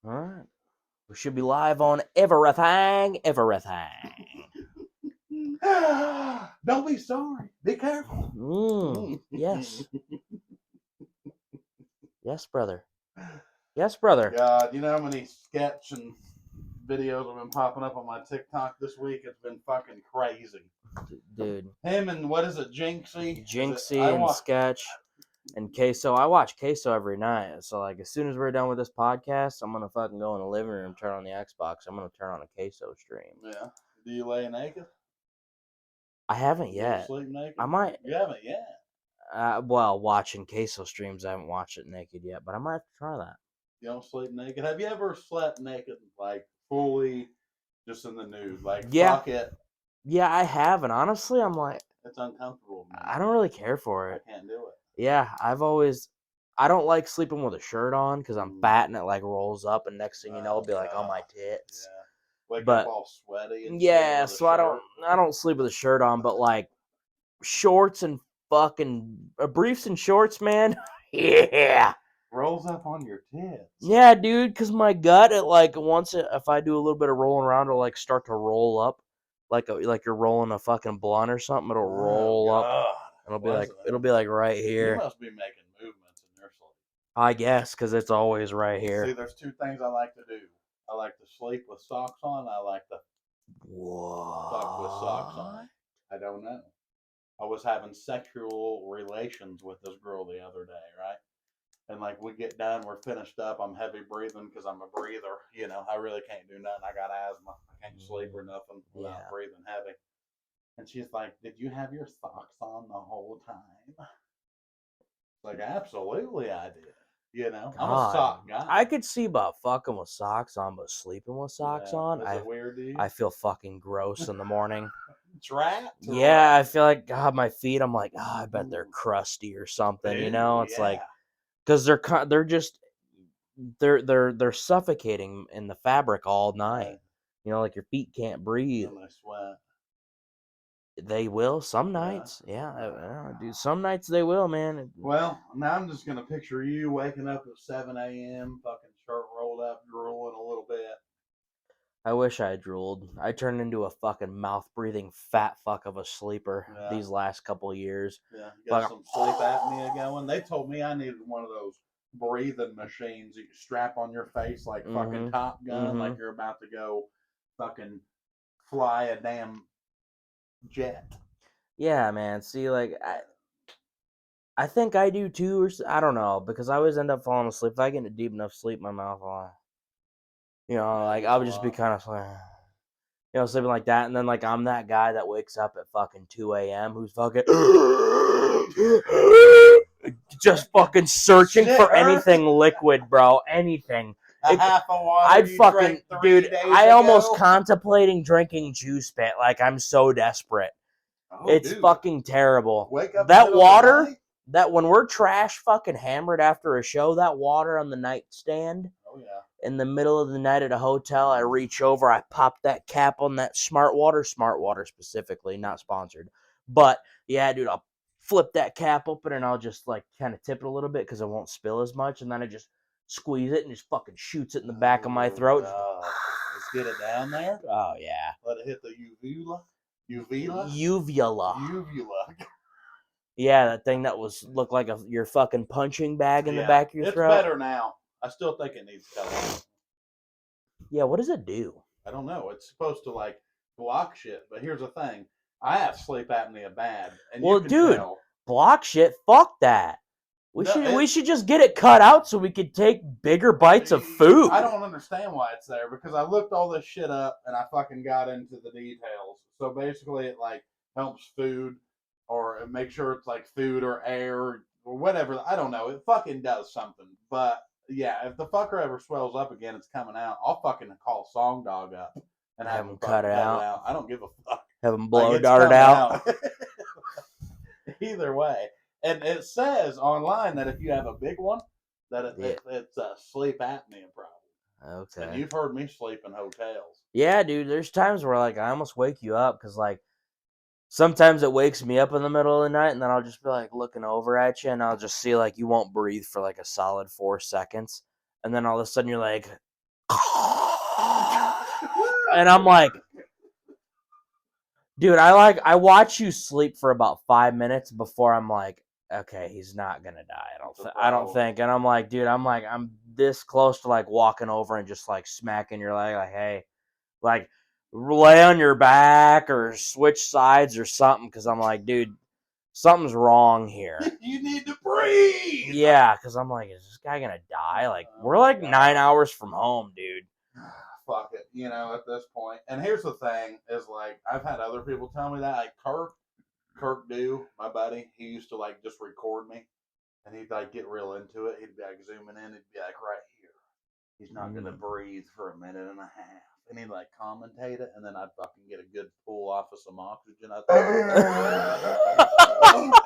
All right. We should be live on everything. Don't be sorry. Be careful. Yes. Yes, brother. Yes, brother. God, you know how many sketch and videos have been popping up on my TikTok this week? It's been fucking crazy. Dude. Him and what is it, Jinxie? Jinxie and Sketch and Queso. I watch Queso every night. So, like, as soon as we're done with this podcast, I'm going to fucking go in the living room, turn on the Xbox. I'm going to turn on a Queso stream. Yeah. Do you lay naked? I haven't Do you yet. sleep naked? I might. You haven't yet. Well, watching Queso streams, I haven't watched it naked yet, but I might have to try that. You don't sleep naked? Have you ever slept naked, like, fully just in the nude? Like, Yeah. fuck it. Yeah, I have, and honestly, I'm like, it's uncomfortable, man. I don't really care for it. I can't do it. Yeah, I don't like sleeping with a shirt on because I'm fat and it like rolls up, and next thing you know, it'll be like on my tits. Yeah. Wake But up all sweaty. And yeah, shit with a so I don't sleep with a shirt on, but like shorts and fucking briefs and shorts, man. Yeah. Rolls up on your tits. Yeah, dude, because my gut, if I do a little bit of rolling around, it'll like start to roll up, like you're rolling a fucking blunt or something. It'll roll up, and it'll be like right here. You must be making movements in your sleep. I guess because it's always right here. See, there's two things I like to do. I like to sleep with socks on. I like to fuck with socks on. I don't know. I was having sexual relations with this girl the other day, right? And like we get done, we're finished up. I'm heavy breathing because I'm a breather. You know, I really can't do nothing. I got asthma. I can't sleep or nothing without breathing heavy. And she's like, "Did you have your socks on the whole time?" Like, absolutely, I did. You know, I'm a sock guy. I could see about fucking with socks on, but sleeping with socks on, is it weird to you? I feel fucking gross in the morning. Trapped? Yeah, I feel like God, my feet. I'm like, I bet they're crusty or something. You know, it's like because they're just they're suffocating in the fabric all night. Right. You know, like your feet can't breathe. And they sweat. They will some nights. Yeah, dude. Some nights they will, man. Well, now I'm just gonna picture you waking up at 7 a.m., fucking shirt rolled up, drooling a little bit. I wish I drooled. I turned into a fucking mouth-breathing fat fuck of a sleeper these last couple of years. Yeah, you got some sleep apnea going. They told me I needed one of those breathing machines you strap on your face like fucking Top Gun, like you're about to go fucking fly a damn jet. Yeah, man. See, like I think I do too, or I don't know, because I always end up falling asleep. If I get into deep enough sleep, my mouth will, like I would just be kind of like, sleeping like that, and then like I'm that guy that wakes up at fucking 2 a.m. who's fucking just fucking searching for anything liquid, bro. Anything. Half a water I'd fucking, dude. I almost contemplating drinking juice pit. Like I'm so desperate. It's fucking terrible. Wake up that water. That when we're trash fucking hammered after a show, that water on the nightstand. Oh yeah. In the middle of the night at a hotel, I reach over, I pop that cap on that Smart Water specifically, not sponsored. But yeah, dude, I'll flip that cap open and I'll just like kind of tip it a little bit because it won't spill as much, and then I just squeeze it and just fucking shoots it in the back of my throat. Let's get it down there. Oh yeah. Let it hit the uvula. Yeah, that thing that looked like your fucking punching bag in the back of your throat. It's better now. I still think it needs to come out. Yeah, what does it do? I don't know. It's supposed to like block shit, but here's the thing: I have sleep apnea bad, and well, dude, block shit. Fuck that. We should just get it cut out so we could take bigger bites of food. I don't understand why it's there because I looked all this shit up and I fucking got into the details. So basically, it like helps food or make sure it's like food or air or whatever. I don't know. It fucking does something. But yeah, if the fucker ever swells up again, it's coming out. I'll fucking call Song Dog up and have him cut it out. I don't give a fuck. Have him blow dart it out. Either way. And it says online that if you have a big one, that it's a sleep apnea problem. Okay. And you've heard me sleep in hotels. Yeah, dude. There's times where like I almost wake you up because like sometimes it wakes me up in the middle of the night, and then I'll just be like looking over at you, and I'll just see like you won't breathe for like a solid 4 seconds, and then all of a sudden you're like, And I'm like, dude, I watch you sleep for about 5 minutes before I'm like, okay, he's not gonna die. I don't think. And I'm like, dude, I'm this close to like walking over and just like smacking your leg, like, hey, like lay on your back or switch sides or something, because I'm like, dude, something's wrong here. You need to breathe. Yeah, because I'm like, is this guy gonna die? Like, we're like 9 hours from home, dude. Fuck it, you know, at this point. And here's the thing: is like I've had other people tell me that, like Kirk Dew, my buddy, he used to like just record me, and he'd like get real into it. He'd be like zooming in, he'd be like right here. He's not gonna breathe for a minute and a half. And he'd like commentate it, and then I'd fucking get a good pull off of some oxygen.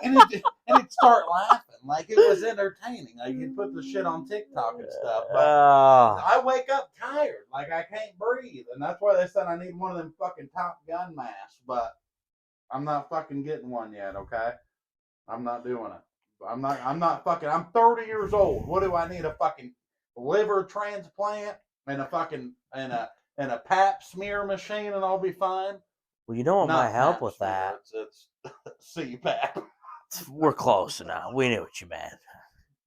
And he'd start laughing like it was entertaining. Like he'd put the shit on TikTok and stuff. But I wake up tired, like I can't breathe, and that's why they said I need one of them fucking Top Gun masks. But I'm not fucking getting one yet. Okay, I'm not doing it. I'm not fucking. I'm 30 years old. What do I need? A fucking liver transplant and a fucking and a pap smear machine, and I'll be fine. Well, you know what might help with smear, that? It's CPAP. We're close now. We knew what you meant.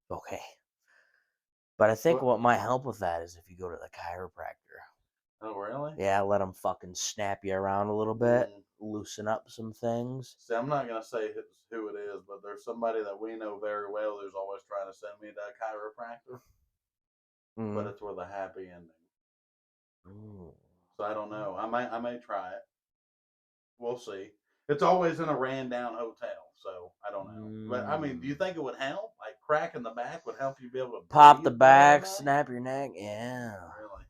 Okay. But I think what might help with that is if you go to the chiropractor. Oh, really? Yeah, let them fucking snap you around a little bit, loosen up some things. See, I'm not going to say who it is, but there's somebody that we know very well who's always trying to send me to a chiropractor. But it's with a happy ending. So I don't know. I may try it. We'll see. It's always in a ran down hotel, so I don't know. But I mean, do you think it would help? Like cracking the back would help you be able to pop the back, snap your neck? Yeah. Really?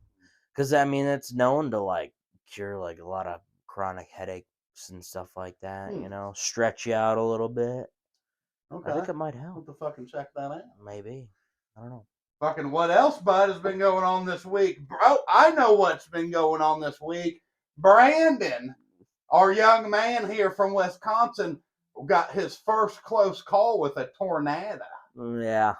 Because I mean, it's known to like cure like a lot of chronic headaches and stuff like that. You know, stretch you out a little bit. Okay. I think it might help. We'll have to fucking check that out. Maybe. I don't know. Fucking what else, bud, has been going on this week? Bro, I know what's been going on this week. Brandon, our young man here from Wisconsin, got his first close call with a tornado. Yeah.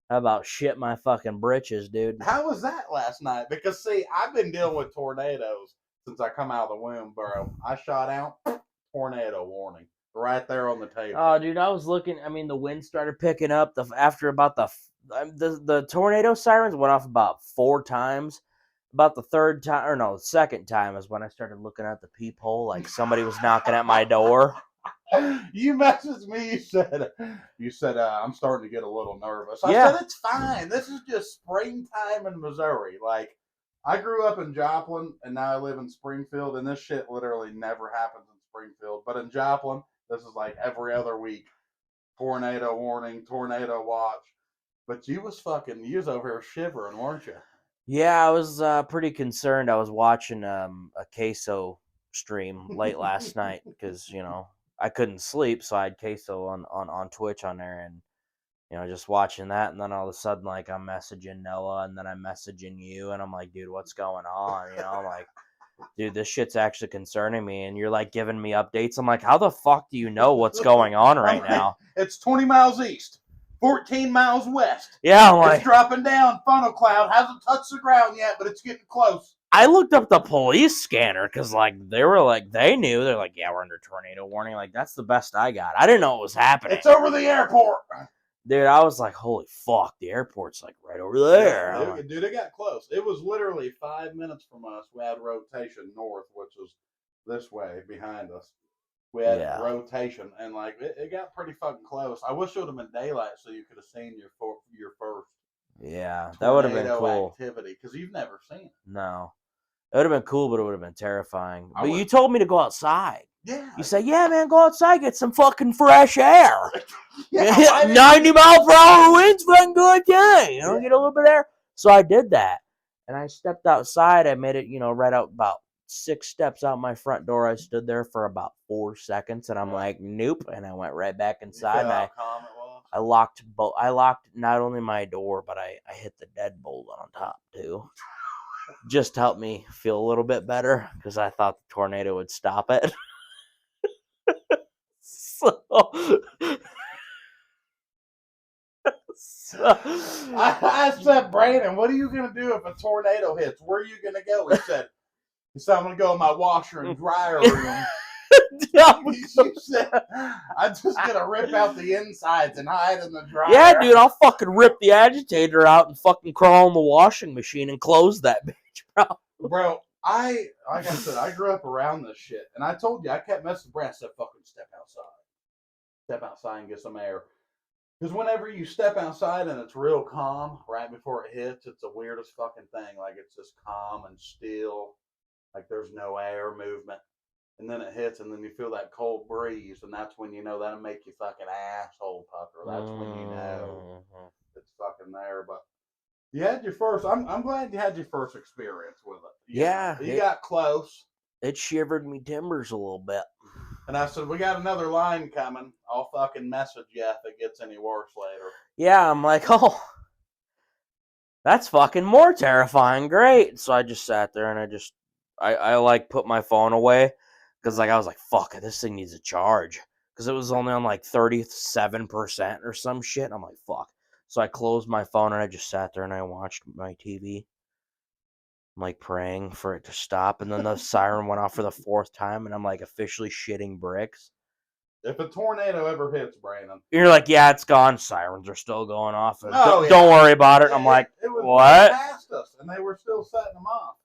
How about shit my fucking britches, dude? How was that last night? Because, see, I've been dealing with tornadoes since I come out of the womb, bro. I shot out, tornado warning. Right there on the table. Oh, dude, I was looking. I mean, the wind started picking up. After about the tornado sirens went off about 4 times. About the third time, or no, the second time is when I started looking at the peephole, like somebody was knocking at my door. You messaged me. You said I'm starting to get a little nervous. I said it's fine. This is just springtime in Missouri. Like I grew up in Joplin, and now I live in Springfield, and this shit literally never happens in Springfield. But in Joplin, this is like every other week. Tornado warning, tornado watch. But you was over here shivering, weren't you? Yeah, I was pretty concerned. I was watching a queso stream late last night because I couldn't sleep, so I had queso on Twitch on there, and just watching that, and then all of a sudden, like, I'm messaging Noah, and then I'm messaging you, and I'm like, dude, what's going on? I'm like, dude, this shit's actually concerning me, and you're like giving me updates. I'm like, how the fuck do you know what's going on right now? It's 20 miles east. 14 miles west. Yeah, I'm like, it's dropping down. Funnel cloud hasn't touched the ground yet, but it's getting close. I looked up the police scanner because, like, they knew. They're like, yeah, we're under tornado warning. Like, that's the best I got. I didn't know what was happening. It's over the airport. Dude, I was like, holy fuck, the airport's like right over there. Yeah, dude, it got close. It was literally 5 minutes from us. We had rotation north, which was this way behind us. We had rotation, and like it got pretty fucking close. I wish it would have been daylight so you could have seen your first. Yeah, that would have been cool. Activity, because you've never seen it. No, it would have been cool, but it would have been terrifying. But you told me to go outside. Yeah. You said, yeah, man, go outside, get some fucking fresh air. 90 mile per hour winds, fucking good thing. Get a little bit of air. So I did that, and I stepped outside. I made it, right out about 6 steps out my front door. I stood there for about 4 seconds, and I'm like, nope, and I went right back inside. And I locked not only my door, but I hit the deadbolt on top too. Just to help me feel a little bit better, because I thought the tornado would stop it. I said, Brandon, what are you going to do if a tornado hits? Where are you going to go? He said, He said, I'm going to go in my washer and dryer room. He said, I'm just going to rip out the insides and hide in the dryer. Yeah, dude, I'll fucking rip the agitator out and fucking crawl in the washing machine and close that bitch, bro. Bro, like I said, I grew up around this shit. And I told you, I kept messing with Brad. I said, fucking step outside. Step outside and get some air. Because whenever you step outside and it's real calm right before it hits, it's the weirdest fucking thing. Like, it's just calm and still. Like, there's no air movement. And then it hits, and then you feel that cold breeze, and that's when you know that'll make you fucking asshole pucker. That's when you know it's fucking there. But you had your first. I'm glad you had your first experience with it. You got close. It shivered me timbers a little bit. And I said, we got another line coming. I'll fucking message you if it gets any worse later. Yeah, I'm like, oh, that's fucking more terrifying. Great. So I just sat there and I like put my phone away because like I was like, fuck, this thing needs a charge because it was only on like 37% or some shit. I'm like, fuck. So I closed my phone and I just sat there and I watched my TV. I'm like praying for it to stop, and then the siren went off for the 4th time, and I'm like officially shitting bricks. If a tornado ever hits, Brandon, you're like, yeah, it's gone. Sirens are still going off. Oh, don't worry about it. I'm like, it was what? Past us, and they were still setting them off.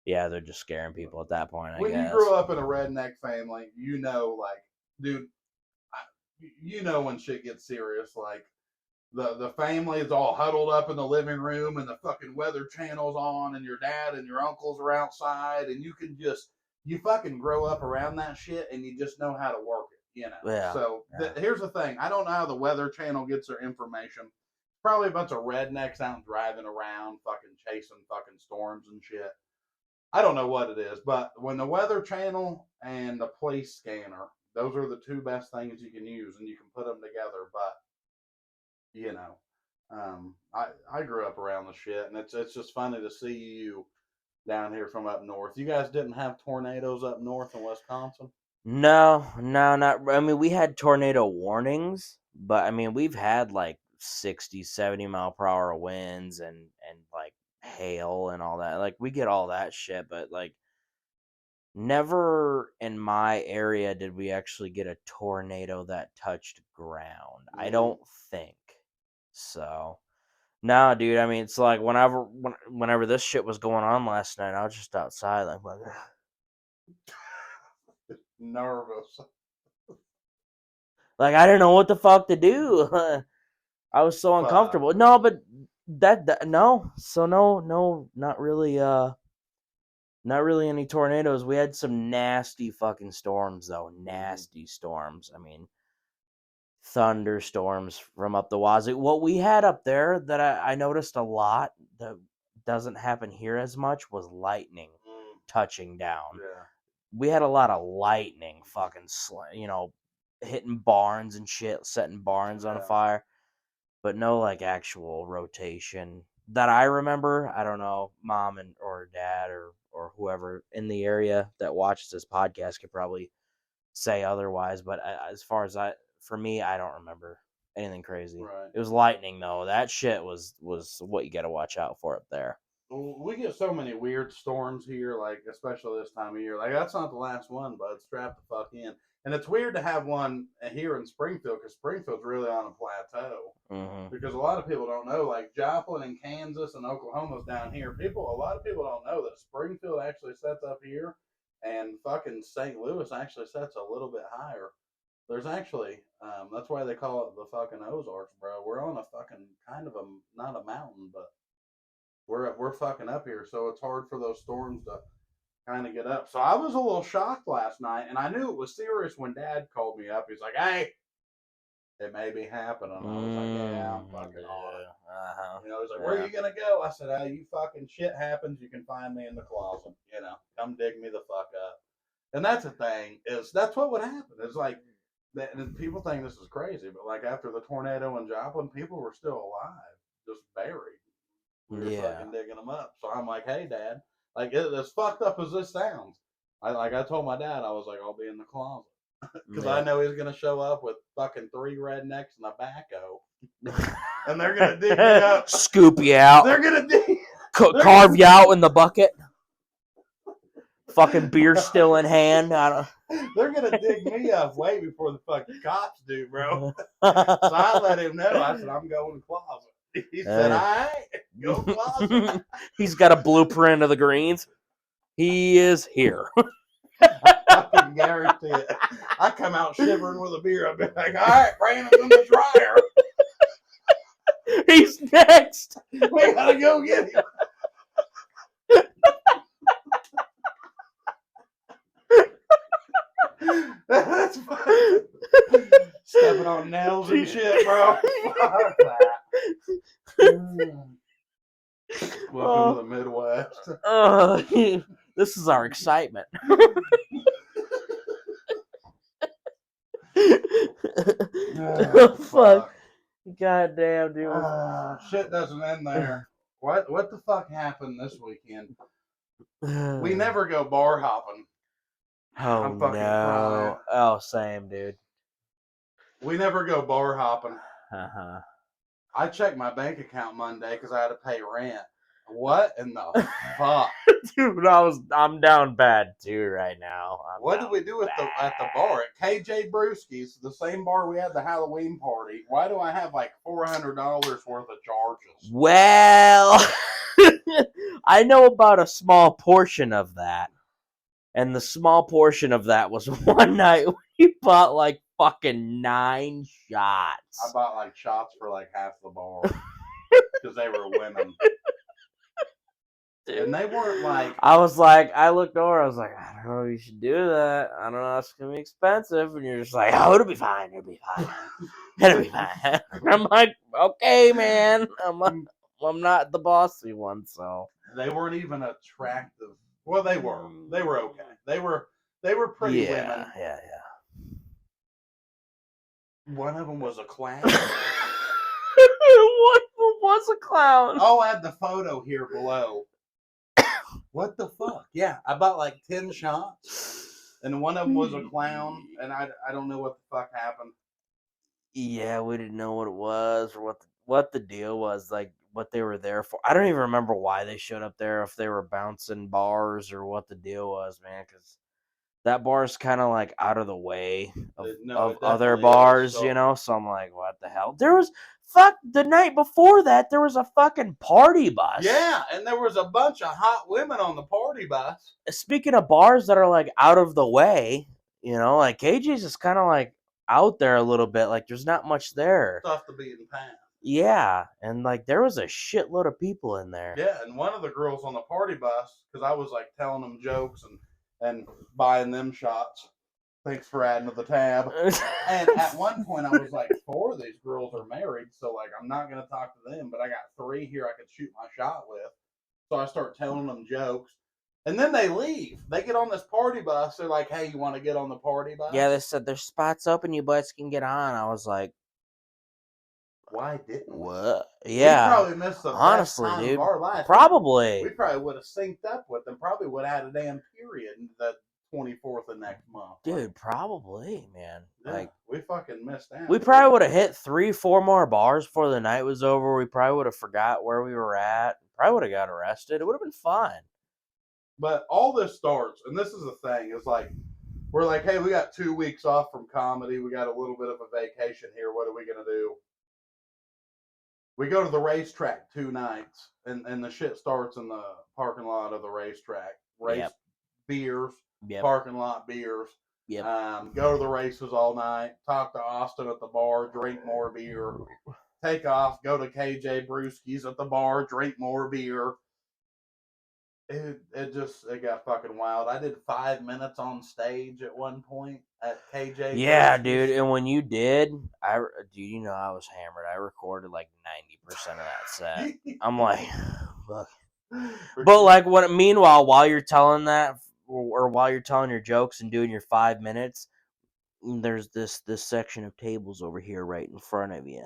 Yeah, they're just scaring people at that point, I guess. When you grew up in a redneck family, you know, like, dude, you know when shit gets serious, like, the family is all huddled up in the living room and the fucking weather channel's on and your dad and your uncles are outside and you fucking grow up around that shit and you just know how to work it, you know. Yeah. So here's the thing. I don't know how the weather channel gets their information. Probably a bunch of rednecks out driving around fucking chasing fucking storms and shit. I don't know what it is, but when the weather channel and the police scanner, those are the two best things you can use and you can put them together, but you know, I grew up around the shit, and it's just funny to see you down here from up north. You guys didn't have tornadoes up north in Wisconsin? No, not. I mean, we had tornado warnings, but I mean, we've had like 60, 70 mile per hour winds and like hail and all that. Like we get all that shit, but like never in my area did we actually get a tornado that touched ground. I don't think. So, no, dude. I mean, it's like whenever this shit was going on last night, I was just outside, like nervous. Like I didn't know what the fuck to do. I was so uncomfortable. No, but no. So no, not really. Not really any tornadoes. We had some nasty fucking storms though. Nasty storms. I mean, thunderstorms from up the wazoo. What we had up there that I noticed a lot that doesn't happen here as much was lightning touching down. Yeah. We had a lot of lightning fucking, hitting barns and shit, setting barns on fire, but no like actual rotation that I remember. I don't know, mom or dad or whoever in the area that watches this podcast could probably say otherwise, but as far as for me, I don't remember anything crazy. Right. It was lightning though. That shit was what you got to watch out for up there. We get so many weird storms here, like especially this time of year. Like that's not the last one, but strap the fuck in. And it's weird to have one here in Springfield because Springfield's really on a plateau. Mm-hmm. Because a lot of people don't know, like Joplin and Kansas and Oklahoma's down here. A lot of people don't know that Springfield actually sets up here, and fucking St. Louis actually sets a little bit higher. There's actually, that's why they call it the fucking Ozarks, bro. We're on a fucking kind of not a mountain, but we're fucking up here, so it's hard for those storms to kind of get up. So I was a little shocked last night, and I knew it was serious when Dad called me up. He's like, "Hey, it may be happening." I was like, "Yeah, I'm fucking on it." You know, he's like, "Where are you gonna go?" I said, "Oh, you fucking shit happens. You can find me in the closet. You know, come dig me the fuck up." And that's the thing that's what would happen. It's like and people think this is crazy, but like after the tornado in Joplin, people were still alive, just buried. We were fucking digging them up. So I'm like, "Hey, Dad, like as fucked up as this sounds, I told my dad, I was like, I'll be in the closet because I know he's gonna show up with fucking 3 rednecks and a backhoe, and they're gonna dig me up, scoop you out. They're gonna dig, carve you out in the bucket. Fucking beer still in hand. I They're gonna dig me up way before the fucking cops do, bro. don't. So I let him know. I said, I'm going to the closet. He said, all right, go closet. He's got a blueprint of the greens. He is here. I can guarantee it. I come out shivering with a beer. I'll be like, all right, Brandon's in the dryer. He's next. We gotta go get him. That's fun. Stepping on nails and shit, bro. Fuck that. Welcome to the Midwest. This is our excitement. Oh, fuck. God damn, dude. Shit doesn't end there. What the fuck happened this weekend? We never go bar hopping. Oh, I'm fucking no. crying. Oh, same, dude. We never go bar hopping. Uh-huh. I checked my bank account Monday because I had to pay rent. What in the fuck? Dude, I'm down bad too right now. What did we do at the bar at KJ Brewski's, the same bar we had the Halloween party? Why do I have like $400 worth of charges? Well, I know about a small portion of that. And the small portion of that was one night we bought like fucking 9 shots. I bought like shots for like half the bar because they were women. And they weren't like... I looked over, I was like, I don't know if you should do that. I don't know, it's going to be expensive. And you're just like, oh, it'll be fine. It'll be fine. It'll be fine. I'm like, okay, man. I'm not the bossy one, so. They weren't even attractive. Well, they were. They were okay. They were pretty women. Yeah. One of them was a clown. One was a clown. I'll add the photo here below. What the fuck? Yeah, I bought like 10 shots, and one of them was a clown, and I don't know what the fuck happened. Yeah, we didn't know what it was or what the deal was, like what they were there for. I don't even remember why they showed up there, if they were bouncing bars or what the deal was, man, because that bar is kind of like out of the way of other bars, so. you know? So I'm like, what the hell? The night before that, there was a fucking party bus. Yeah, and there was a bunch of hot women on the party bus. Speaking of bars that are like out of the way, you know, like KJ's is kind of like out there a little bit. Like there's not much there. It's off the beaten path. Yeah, and like there was a shitload of people in there. Yeah, and one of the girls on the party bus, because I was like telling them jokes and buying them shots. Thanks for adding to the tab. And at one point, I was like, 4 of these girls are married, so like I'm not gonna talk to them, but I got 3 here I could shoot my shot with. So I start telling them jokes, and then they leave. They get on this party bus. They're like, "Hey, you want to get on the party bus?" Yeah, they said there's spots open. You boys can get on. I was like, why didn't we? What? Yeah. We probably missed the best time of our life. Probably. We probably would have synced up with them. Probably would have had a damn period the 24th of next month. Dude, probably, man. Yeah, like we fucking missed out. We probably would have hit 3-4 more bars before the night was over. We probably would have forgot where we were at. Probably would have got arrested. It would have been fun. But all this starts, and this is the thing, is like we're like, hey, we got 2 weeks off from comedy. We got a little bit of a vacation here. What are we gonna do? We go to the racetrack 2 nights, and the shit starts in the parking lot of the racetrack. Beers, parking lot beers. Yep. Go to the races all night. Talk to Austin at the bar. Drink more beer. Take off. Go to KJ Brewski's at the bar. Drink more beer. It got fucking wild. I did 5 minutes on stage at one point at KJ. Yeah, Brewski's. Dude. And when you did, you know I was hammered. I recorded like 90% of that set. I'm like, look. But like, meanwhile, while you're telling that, or while you're telling your jokes and doing your 5 minutes, there's this section of tables over here right in front of you.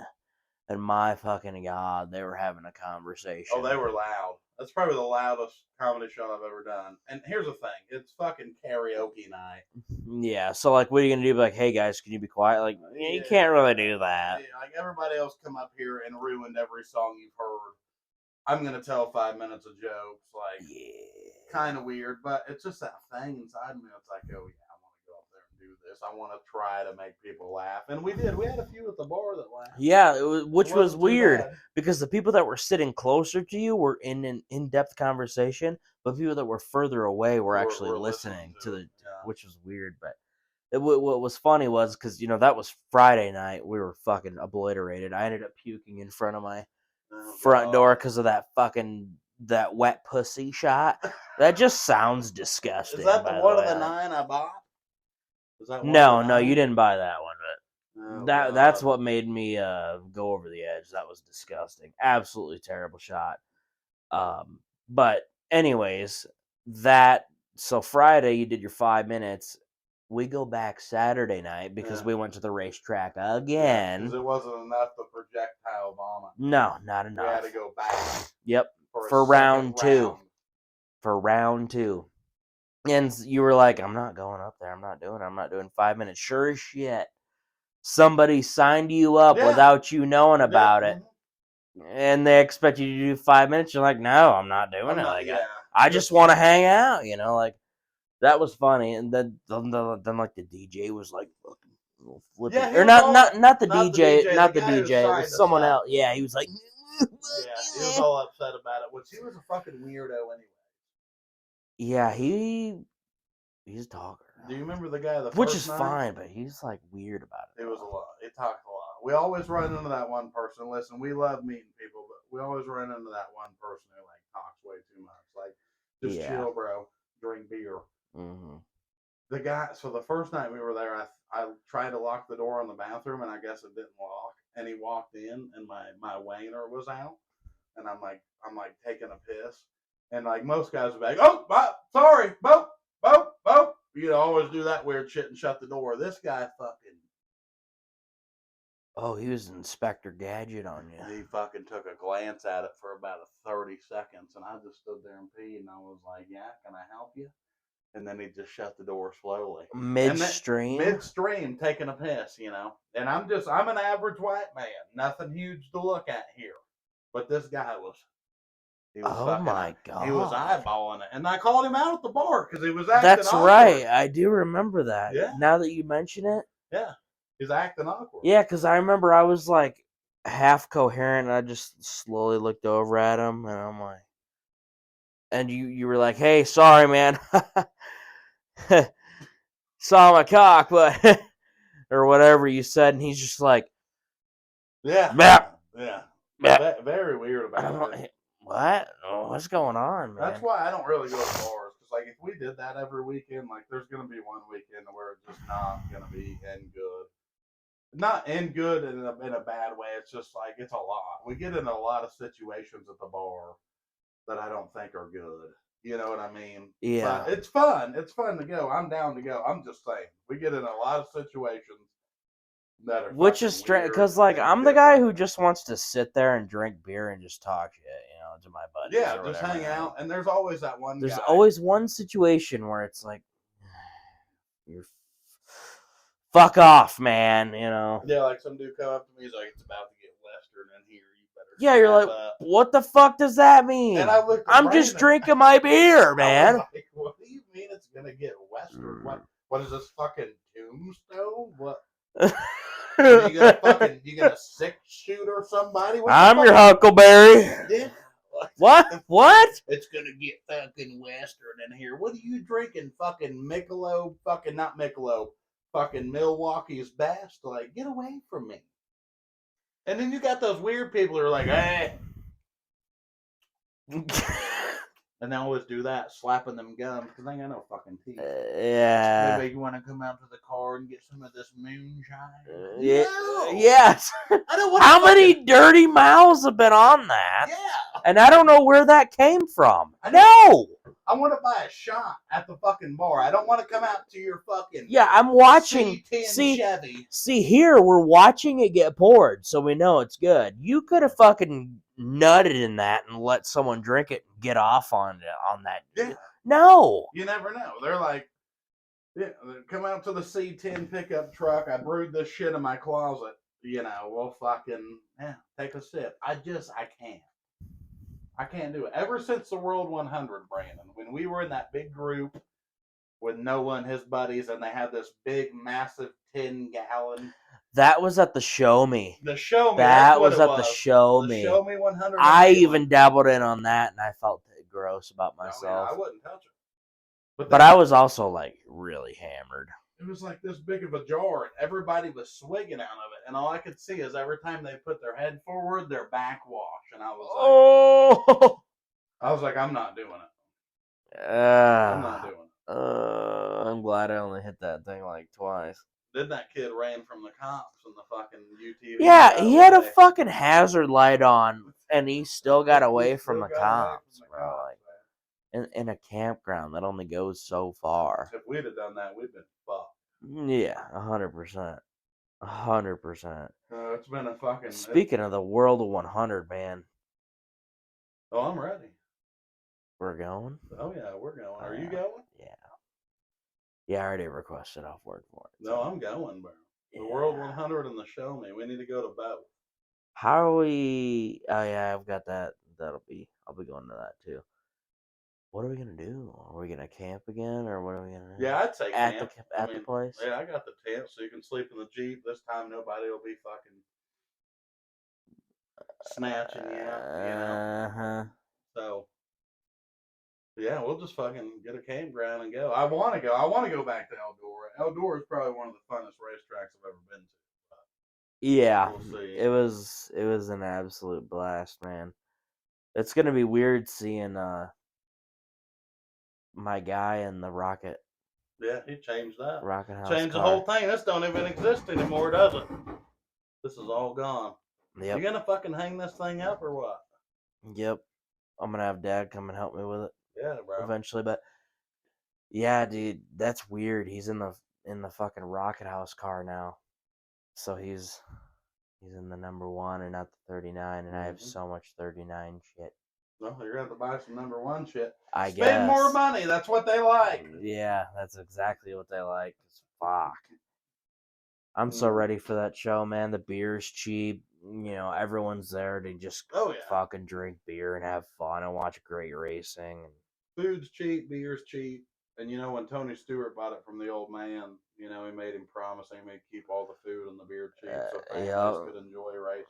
And my fucking God, they were having a conversation. Oh, they were loud. That's probably the loudest comedy show I've ever done. And here's the thing. It's fucking karaoke night. Yeah, so like, what are you going to do? Like, hey guys, can you be quiet? Like, you can't really do that. Yeah, like, everybody else come up here and ruined every song you've heard. I'm going to tell 5 minutes of jokes. Like, kind of weird, but it's just that thing inside me. It's like, oh yeah, I want to go up there and do this. I want to try to make people laugh, and we did. We had a few at the bar that laughed. Yeah, which was weird bad. because the people that were sitting closer to you were in an in-depth conversation, but people that were further away were actually listening to the, which was weird. But what was funny was because that was Friday night. We were fucking obliterated. I ended up puking in front of my front door because of that wet pussy shot. That just sounds disgusting. Is that by the one way. of the 9 I bought? Is that No, you didn't buy that one, but Oh, that's what made me go over the edge. That was disgusting. Absolutely terrible shot. But anyways, so Friday you did your 5 minutes. We go back Saturday night because we went to the racetrack again. Because it wasn't enough to projectile vomit. No, not enough. We had to go back. Yep. For round 2. For round 2. And you were like, I'm not going up there. I'm not doing 5 minutes. Sure as shit. Somebody signed you up without you knowing about it. And they expect you to do 5 minutes. You're like, no, I'm not doing it. I just want to hang out, like that was funny. And then like the DJ was like fucking flipping. Yeah, or not the DJ, not the DJ. It was someone else. Yeah, he was like, yeah, he was all upset about it, which he was a fucking weirdo anyway. Yeah, he's a talker. Do you remember the guy which is fine, but he's like weird about it. It was a lot. It talked a lot. We always run into that one person. Listen, we love meeting people, but we always run into that one person who like talks way too much. Like, just chill, bro. Drink beer. Mm-hmm. The guy. So the first night we were there, I tried to lock the door on the bathroom, and I guess it didn't lock. And he walked in, and my wiener was out, and I'm like taking a piss, and like most guys would be like, oh, sorry, boop, boop, boop. Always do that weird shit and shut the door. This guy fucking. Oh, he was Inspector Gadget on you. He fucking took a glance at it for about 30 seconds, and I just stood there and peed, and I was like, yeah, can I help you? And then he just shut the door slowly. Midstream? Midstream, taking a piss, And I'm an average white man. Nothing huge to look at here. But this guy was. My God. He was eyeballing it. And I called him out at the bar because he was acting That's awkward. right. I do remember that. Yeah. Now that you mention it. Yeah. He's acting awkward. Yeah, because I remember I was like half coherent and I just slowly looked over at him and I'm like, and you were like, hey, sorry, man. Saw my cock, but or whatever you said, and he's just like, yeah. Bap. Yeah. Bap. Very weird about it. What? Oh, what's going on, man? That's why I don't really go to bars. Because, like, if we did that every weekend, like, there's going to be one weekend where it's just not going to be in good. Not in good in a bad way. It's just, like, it's a lot. We get in a lot of situations at the bar that I don't think are good. You know what I mean? Yeah. But it's fun. It's fun to go. I'm down to go. I'm just saying. We get in a lot of situations that are which is strange because like I'm the guy who just wants to sit there and drink beer and just talk shit, to my buddies. Yeah, just hang out. And there's always that one. There's always one situation where it's like, you're fuck off, man. Yeah, like some dude come up to me, he's like, it's about to get western in here. You better. Yeah, you're like, what the fuck does that mean? And I looked. I'm just drinking my beer, man. Like, what do you mean it's gonna get western? What is this fucking tombstone? What? You gonna 6-shooter somebody? I'm your Huckleberry. Yeah. What? It's gonna get fucking western in here. What are you drinking? Fucking Michelob? Fucking not Michelob. Fucking Milwaukee's best. Like, get away from me. And then you got those weird people who are like, hey. And they always do that, slapping them gums because they ain't got no fucking teeth. Yeah. Maybe you want to come out to the car and get some of this moonshine? Yeah. No. Yes. I don't want. How many dirty mouths have been on that? Yeah. And I don't know where that came from. No. I want to buy a shot at the fucking bar. I don't want to come out to your fucking. Yeah, I'm watching. C10 Chevy. See, here we're watching it get poured, so we know it's good. You could have fucking nutted in that and let someone drink it and get off on that. Yeah. No. You never know. They're like, yeah, come out to the C10 pickup truck. I brewed this shit in my closet. We'll fucking take a sip. I can't. I can't do it. Ever since the World 100, Brandon, when we were in that big group with Noah and his buddies, and they had this big, massive 10-gallon. That was at the Show Me. The Show Me. That That's what was it at was. the Show The Me. Show Me 100. I even dabbled in on that, and I felt gross about myself. Oh, yeah, I wouldn't touch it. But I was also like really hammered. It was like this big of a jar, and everybody was swigging out of it. And all I could see is every time they put their head forward, their back wash. And I was like, I'm not doing it. I'm not doing it. I'm glad I only hit that thing like twice. Then that kid ran from the cops in the fucking UTV. Yeah, he had a fucking hazard light on, and he still got away from the cops, bro. Like, in a campground that only goes so far. If we'd have done that, we'd been fucked. Yeah, 100%. 100%. It's been a fucking. Speaking of the World of 100, man. Oh, I'm ready. We're going? Oh, yeah, we're going. Are you going? Yeah. Yeah, I already requested off work for it. No, I'm going, bro. The World 100 and the Show Me. We need to go to both. How are we? Oh, yeah, I've got that. I'll be going to that too. What are we gonna do? Are we gonna camp again, or what are we gonna do? Yeah, I'd say camp. At the place. Yeah, I got the tent, so you can sleep in the Jeep. This time, nobody will be fucking snatching you out, So, yeah, we'll just fucking get a campground and go. I want to go. I want to go back to Eldora. Eldora is probably one of the funnest racetracks I've ever been to. Yeah, we'll see. It was an absolute blast, man. It's gonna be weird seeing my guy in the rocket. Yeah, he changed that. Rocket house. Changed the whole thing. This don't even exist anymore, does it? This is all gone. Yep. You gonna fucking hang this thing up or what? Yep. I'm gonna have Dad come and help me with it. Yeah, bro. Eventually, but yeah, dude, that's weird. He's in the fucking rocket house car now, so he's in the number 1 and not the 39, and I have so much 39 shit. Well, you're gonna have to buy some number 1 shit. I guess. Spend more money. That's what they like. Yeah, that's exactly what they like. Fuck. I'm so ready for that show, man. The beer's cheap. You know, everyone's there to just fucking drink beer and have fun and watch great racing. Food's cheap, beer's cheap. And you know, when Tony Stewart bought it from the old man, you know, he made him promise he'd keep all the food and the beer cheap so families could enjoy racing.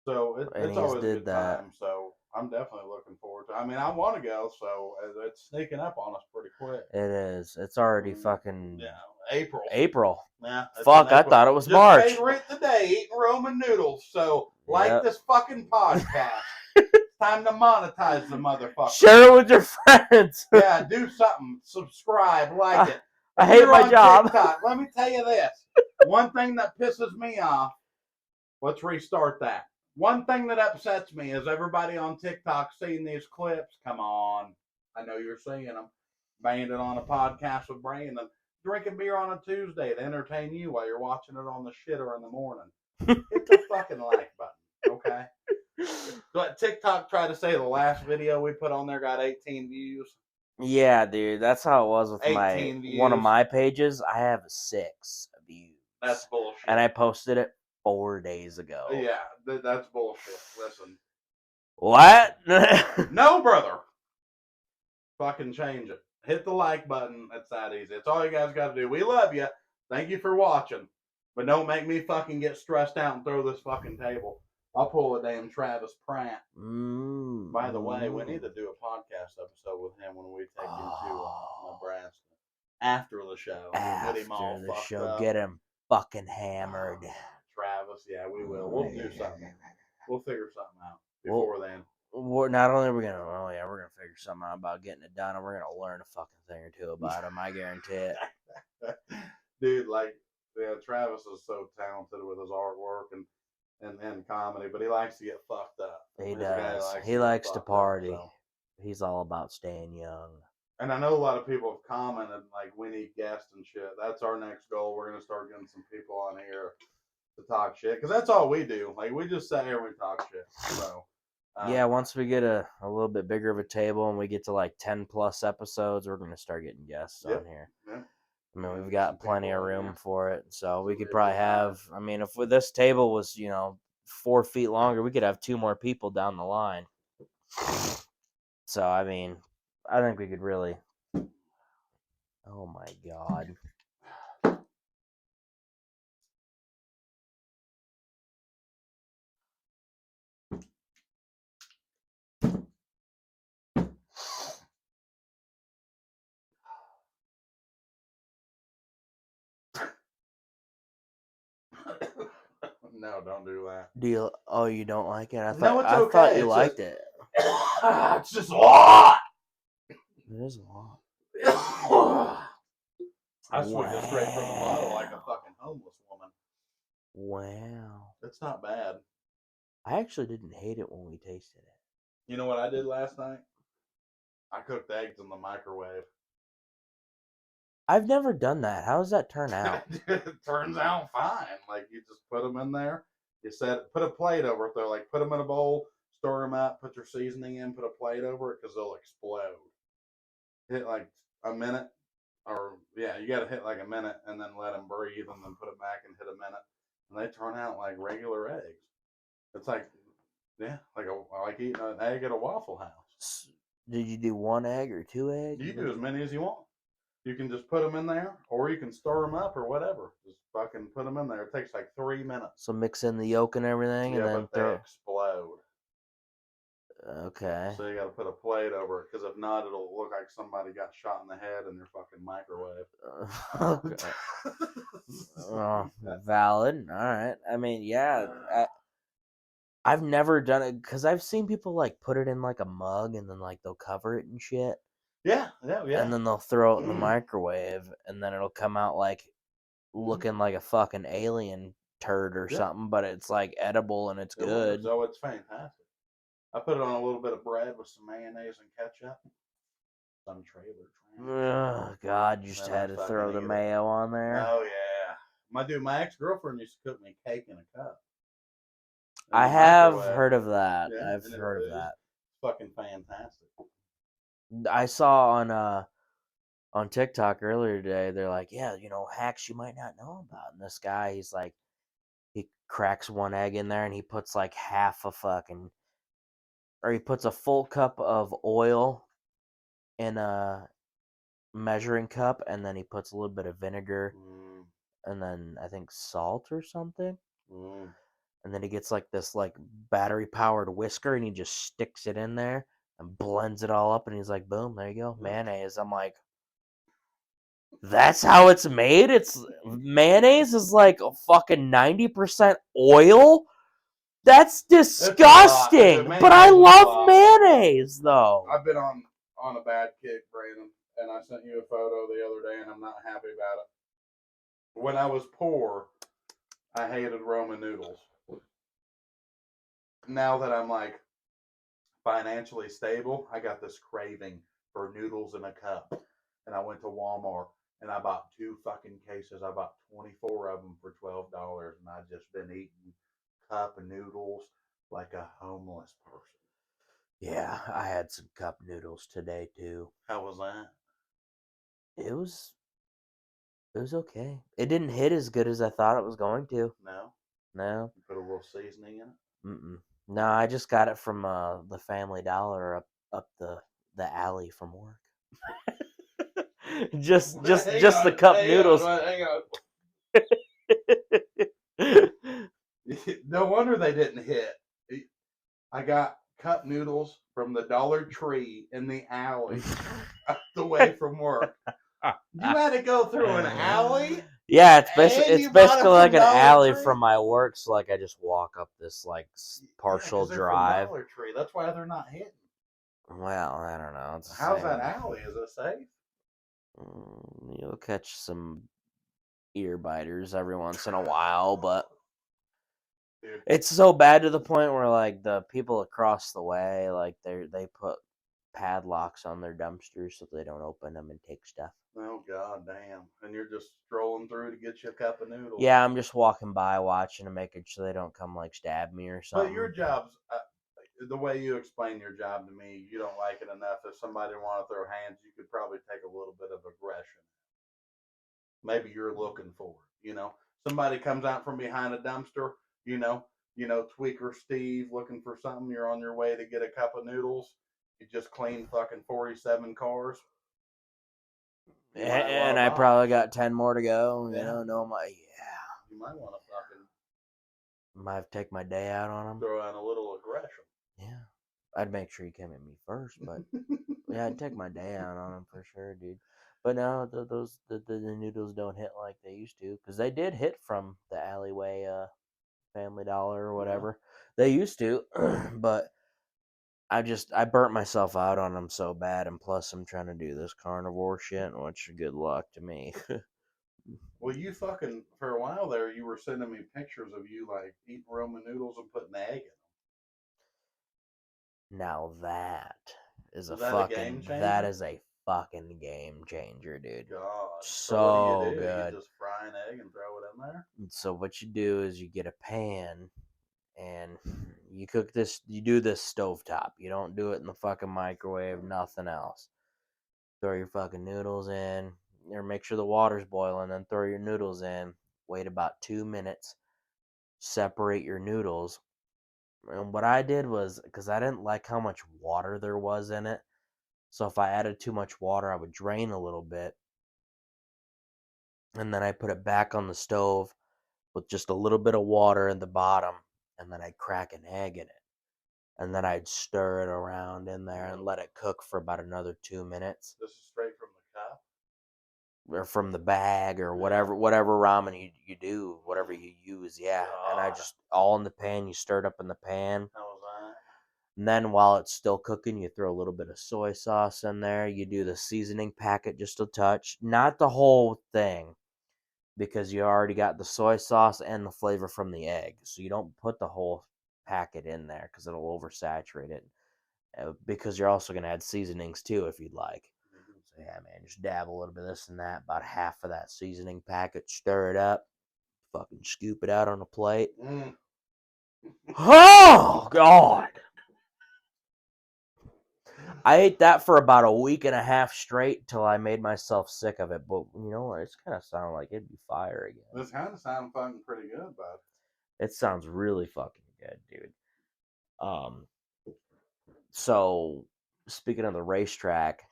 So it's always a good time. So I'm definitely looking forward to it. I mean, I want to go, so it's sneaking up on us pretty quick. It is. It's already fucking... Yeah, April. Yeah. Fuck, I thought it was March. Just made the day eating Roman noodles. So like this fucking podcast. It's time to monetize the motherfucker. Share it with your friends. Yeah, do something. Subscribe, like it. I hate my job. TikTok, let me tell you this. One thing that pisses me off, let's restart that. One thing that upsets me is everybody on TikTok seeing these clips. Come on. I know you're seeing them. Bandit on a podcast with Brandon. Drinking beer on a Tuesday to entertain you while you're watching it on the shitter in the morning. Hit the fucking like button, okay? But TikTok tried to say the last video we put on there got 18 views. Yeah, dude, that's how it was with one of my pages. I have 6 views. That's bullshit. And I posted it 4 days ago. Yeah, that's bullshit. Listen. What? No, brother. Fucking change it. Hit the like button. It's that easy. It's all you guys got to do. We love you. Thank you for watching. But don't make me fucking get stressed out and throw this fucking table. I'll pull a damn Travis Pratt. By the way, we need to do a podcast episode with him when we take him to Nebraska. After the show. After the show. Get him fucking hammered. Travis, yeah, we will. We'll do something. We'll figure something out before then. Not only are we gonna, we're gonna figure something out about getting it done, and we're gonna learn a fucking thing or two about him. I guarantee it. Dude, Travis is so talented with his artwork and comedy, but he likes to get fucked up. He does. He likes to party. He's all about staying young. And I know a lot of people have commented, like, we need guests and shit. That's our next goal. We're going to start getting some people on here to talk shit. Because that's all we do. Like, we just sit here and we talk shit. So, yeah, once we get a little bit bigger of a table and we get to, like, 10-plus episodes, we're going to start getting guests on here. Yeah. I mean, we've got plenty of room for it. So we could probably have, I mean, if this table was, 4 feet longer, we could have 2 more people down the line. So I mean, I think we could really. Oh my god. No, don't do that. Do you? Oh, you don't like it? No, it's I thought okay. you It's liked just, it. it's just a lot. It is a lot. I swig this straight from the bottle like a fucking homeless woman. Wow. It's not bad. I actually didn't hate it when we tasted it. You know what I did last night? I cooked eggs in the microwave. I've never done that. How does that turn out? It turns out fine. Like, you just put them in there. You put a plate over it. They're like, put them in a bowl, stir them up, put your seasoning in, put a plate over it because they'll explode. Hit like a minute, or yeah, you got to hit like a minute and then let them breathe and then put it back and hit a minute. And they turn out like regular eggs. It's like, yeah, like eating an egg at a Waffle House. Did you do 1 egg or 2 eggs? You do as many as you want. You can just put them in there, or you can stir them up, or whatever. Just fucking put them in there. It takes like 3 minutes. So mix in the yolk and everything, Yeah, and then but they explode. Okay. So you got to put a plate over it, because if not, it'll look like somebody got shot in the head in their fucking microwave. Okay. Valid. All right. I mean, yeah. I've never done it because I've seen people like put it in like a mug and then like they'll cover it and shit. Yeah. And then they'll throw it in the microwave and then it'll come out like looking like a fucking alien turd or something, but it's like edible and it's good. Oh, it's fantastic. I put it on a little bit of bread with some mayonnaise and ketchup. Some trailer Oh God, you just had to throw the mayo on there. Oh yeah. My ex-girlfriend used to cook me cake in a cup. I have heard of that. Yeah, I've heard of that. Fucking fantastic. I saw on TikTok earlier today, they're like, yeah, hacks you might not know about. And this guy, he's like, he cracks 1 egg in there and he puts like he puts a full cup of oil in a measuring cup and then he puts a little bit of vinegar and then I think salt or something. And then he gets like this like battery powered whisker and he just sticks it in there and blends it all up and he's like, boom, there you go, mayonnaise. I'm like, that's how it's made? It's mayonnaise is like a fucking 90% oil? That's disgusting. But I love mayonnaise though. I've been on a bad kick, Brandon, and I sent you a photo the other day and I'm not happy about it. When I was poor, I hated Roman noodles. Now that I'm like financially stable, I got this craving for noodles in a cup. And I went to Walmart and I bought 2 fucking cases. I bought 24 of them for $12, and I've just been eating cup noodles like a homeless person. Yeah, I had some cup noodles today too. How was that? It was okay. It didn't hit as good as I thought it was going to. No. You put a little seasoning in it? Mm-mm. No, I just got it from the Family Dollar up the alley from work. just the cup noodles. Hang on. No wonder they didn't hit. I got cup noodles from the Dollar Tree in the alley up the way from work. You had to go through an alley? Yeah, it's basically like an alley from my work, so like I just walk up this like partial drive. Dollar Tree. That's why they're not hitting. Well, I don't know. How's that alley? Is it safe? You'll catch some ear biters every once in a while, but it's so bad to the point where like the people across the way, like they put padlocks on their dumpsters so they don't open them and take stuff. Oh god damn! And you're just strolling through to get you a cup of noodles. Yeah, I'm just walking by, watching and making sure they don't come like stab me or something. But your job's the way you explain your job to me. You don't like it enough. If somebody want to throw hands, you could probably take a little bit of aggression. Maybe you're looking for it. Somebody comes out from behind a dumpster. Tweaker Steve looking for something. You're on your way to get a cup of noodles. You just clean fucking 47 cars. You might want And to I buy. probably got 10 more to go. Yeah. Yeah. You might want to fucking Might have to take my day out on them. throw out a little aggression. Yeah. I'd make sure you came at me first, but yeah, I'd take my day out on them for sure, dude. But now the noodles don't hit like they used to, because they did hit from the alleyway, Family Dollar or whatever. Yeah. They used to, but I burnt myself out on them so bad, and plus I'm trying to do this carnivore shit, which good luck to me. Well, you fucking for a while there, you were sending me pictures of you like eating Roman noodles and putting egg in Now that is them. Is that a game that changer? is a fucking game changer, dude. God. So what do? So You good. just fry an egg and throw it in there? So what you do is you get a pan and you cook this. You do this stovetop. You don't do it in the fucking microwave. Nothing else. Throw your fucking noodles in, or make sure the water's boiling. Then throw your noodles in. Wait about 2 minutes. Separate your noodles. And what I did was, because I didn't like how much water there was in it, so if I added too much water, I would drain a little bit. And then I put it back on the stove with just a little bit of water in the bottom. And then I'd crack an egg in it. And then I'd stir it around in there and let it cook for about another 2 minutes. This is straight from the cup? Or from the bag, or whatever ramen you do, whatever you use, yeah. And I just, all in the pan, you stir it up in the pan. How was that? And then while it's still cooking, you throw a little bit of soy sauce in there. You do the seasoning packet just a touch, not the whole thing, because you already got the soy sauce and the flavor from the egg. So you don't put the whole packet in there because it'll oversaturate it. Because you're also going to add seasonings too if you'd like. So yeah, man, just dab a little bit of this and that, about half of that seasoning packet, stir it up, fucking scoop it out on a plate. Oh, God. I ate that for about a week and a half straight till I made myself sick of it. But you know what? It's kind of sounding like it'd be fire again. This kind of sounds fucking pretty good, bud. It sounds really fucking good, dude. So speaking of the racetrack,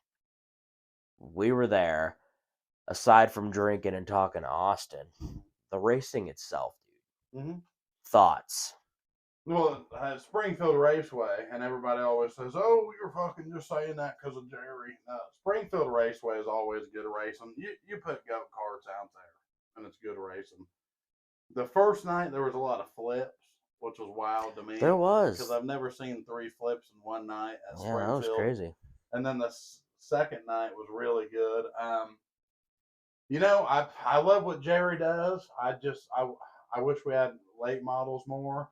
we were there. Aside from drinking and talking to Austin, the racing itself, dude. Mm-hmm. Thoughts? Well, Springfield Raceway, and everybody always says, "Oh, you're fucking just saying that because of Jerry." Springfield Raceway is always good racing. You put go karts out there, and it's good racing. The first night there was a lot of flips, which was wild to me. There was, because I've never seen 3 flips in one night at Springfield. Yeah, that was crazy. And then the second night was really good. I love what Jerry does. I wish we had late models more.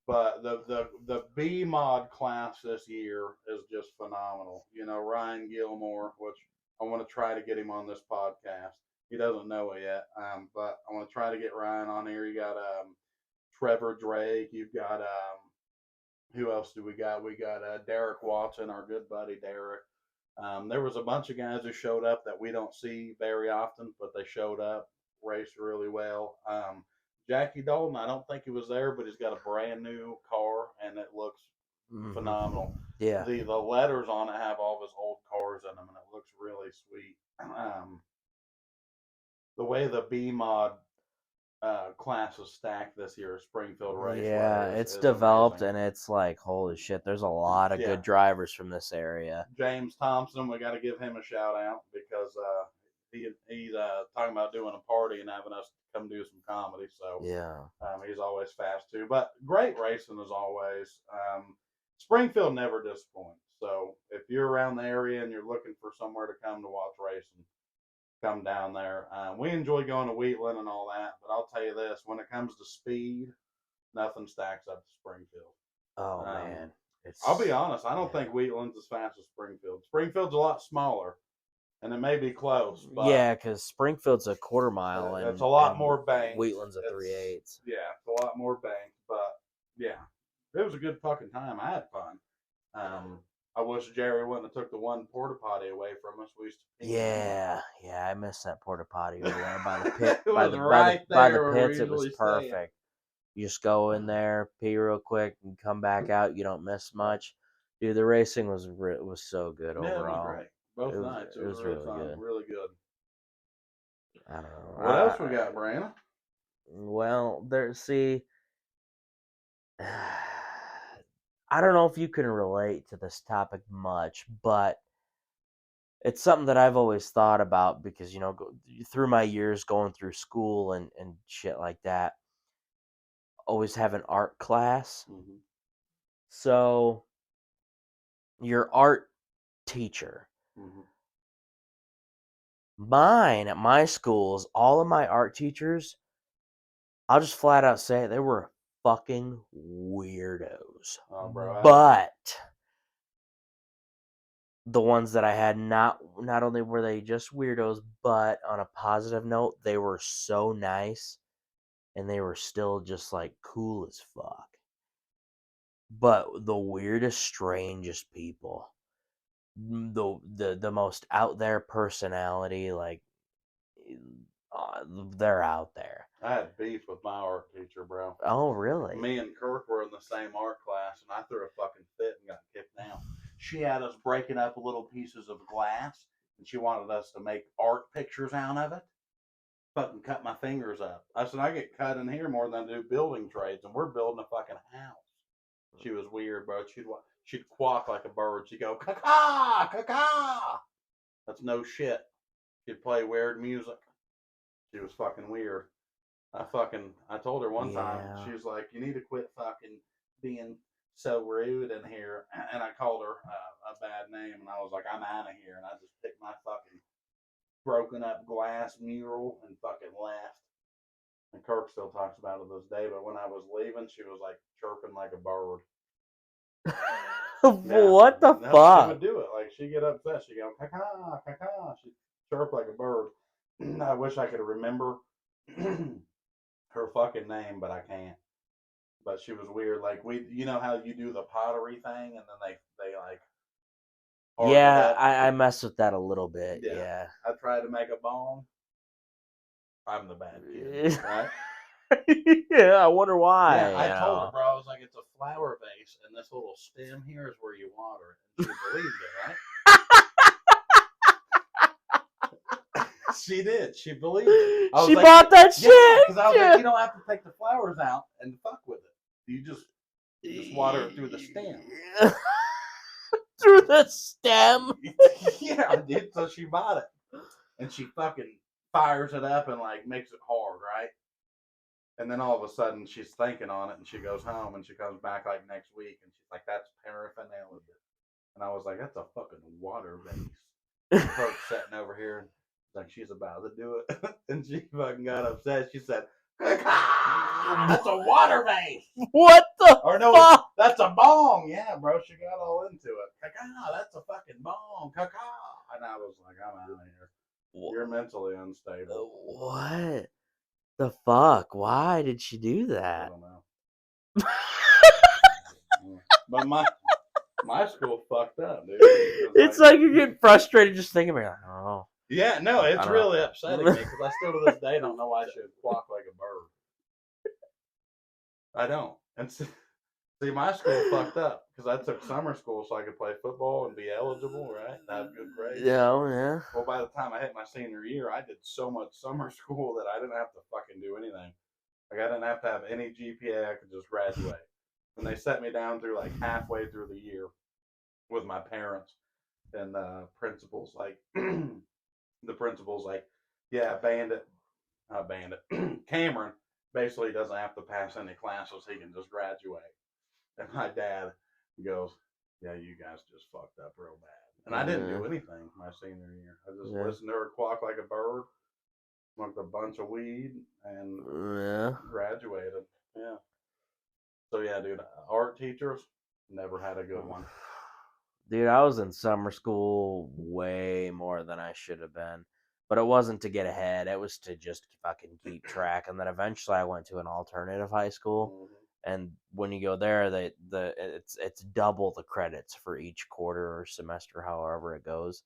But the B mod class this year is just phenomenal. Ryan Gilmore, which I want to try to get him on this podcast. He doesn't know it yet, but I want to try to get Ryan on here. You got Trevor Drake. You've got who else do we got? We got Derek Watson, our good buddy Derek. There was a bunch of guys who showed up that we don't see very often, but they showed up, raced really well. Jackie Dalton, I don't think he was there, but he's got a brand new car and it looks phenomenal. Yeah. The letters on it have all of his old cars in them and it looks really sweet. The way the B mod class is stacked this year, Springfield Raceway. Yeah, it's developed amazing. And it's like, holy shit, there's a lot of good drivers from this area. James Thompson, we got to give him a shout out because he's talking about doing a party and having us come do some comedy. So yeah, he's always fast too. But great racing as always. Springfield never disappoints. So if you're around the area and you're looking for somewhere to come to watch racing, come down there. We enjoy going to Wheatland and all that, but I'll tell you this: when it comes to speed, nothing stacks up to Springfield. Oh man, I'll be honest. I don't think Wheatland's as fast as Springfield. Springfield's a lot smaller, and it may be close. But yeah, because Springfield's a quarter mile, and it's a lot more banked. Wheatland's a 3/8. Yeah, it's a lot more banked, but yeah, it was a good fucking time. I had fun. I wish Jerry wouldn't have took the one porta potty away from us. We used to. Yeah, I missed that porta potty over there by the pit. It was right there. By the pits, it was perfect. You just go in there, pee real quick, and come back out. You don't miss much. Dude, the racing was so good Yeah, it was overall. great. Both It was nights. It it was was really really fun. good. Really good. I don't know. What else we got, Brandon? Well, see, I don't know if you can relate to this topic much, but it's something that I've always thought about because through my years going through school and shit like that, always have an art class. Mm-hmm. So your art teacher, Mm-hmm. mine at my schools, all of my art teachers, I'll just flat out say it, they were fucking weirdos. Oh, bro. But the ones that I had, not only were they just weirdos, but on a positive note, they were so nice and they were still just like cool as fuck. But the weirdest, strangest people, the most out there personality, like they're out there. I had beef with my art teacher, bro. Oh, really? Me and Kirk were in the same art class, and I threw a fucking fit and got kicked out. She had us breaking up little pieces of glass, and she wanted us to make art pictures out of it. Fucking cut my fingers up. I said, I get cut in here more than I do building trades, and we're building a fucking house. She was weird, bro. She'd quack like a bird. She'd go, caca, caca. That's no shit. She'd play weird music. She was fucking weird. I told her one time, Yeah. she was like, you need to quit fucking being so rude in here. And I called her a bad name, and I was like, I'm out of here. And I just picked my fucking broken up glass mural and fucking left. And Kirk still talks about it this day, but when I was leaving, she was like chirping like a bird. Yeah. What the No, she would fuck? do it. Like, she'd get upset. She'd go, caca, caca. She'd chirp like a bird. I wish I could remember her fucking name, but I can't. But she was weird. Like, you know how you do the pottery thing, and then they like harden it Yeah, up. I mess with that a little bit. Yeah, Yeah. I tried to make a bong. I'm the bad kid, right? Yeah, I wonder why. Yeah, I told her, bro. I was like, it's a flower vase, and this little stem here is where you water it. And she believed it, right? She did. She believed it. She bought that shit. Because I was like, you don't have to take the flowers out and fuck with it. You just water it through the stem. Through the stem. Yeah, I did. So she bought it, and she fucking fires it up and like makes it hard, right? And then all of a sudden she's thinking on it, and she goes home, and she comes back like next week, and she's like, "That's paraphernalia." And I was like, "That's a fucking water vase." Kirk's sitting over here, and like she's about to do it, and she fucking got upset. She said, "That's a water vase." What the Or no, fuck? that's a bong. Yeah, bro, she got all into it. That's a fucking bong. And I was like, I'm out of here. You're mentally unstable. What the fuck? Why did she do I that? don't know. But my school fucked up, dude. It's like you're getting frustrated just thinking about it. Oh. Yeah, no, it's really upsetting me because I still to this day don't know why she would quack like a bird. I don't. And see, my school fucked up because I took summer school so I could play football and be eligible, right? And have good grades. Yeah. Well, by the time I hit my senior year, I did so much summer school that I didn't have to fucking do anything. Like, I didn't have to have any GPA. I could just graduate. And they set me down through like halfway through the year with my parents and the principals. Like, the principal's like, yeah, Bandit, Cameron basically doesn't have to pass any classes. He can just graduate. And my dad goes, yeah, you guys just fucked up real bad. And I didn't do anything my senior year. I just listened to her quack like a bird, smoked a bunch of weed, and graduated. Yeah. So, yeah, dude, art teachers, never had a good one. Dude, I was in summer school way more than I should have been. But it wasn't to get ahead. It was to just fucking keep track. And then eventually I went to an alternative high school. Mm-hmm. And when you go there, it's double the credits for each quarter or semester, however it goes.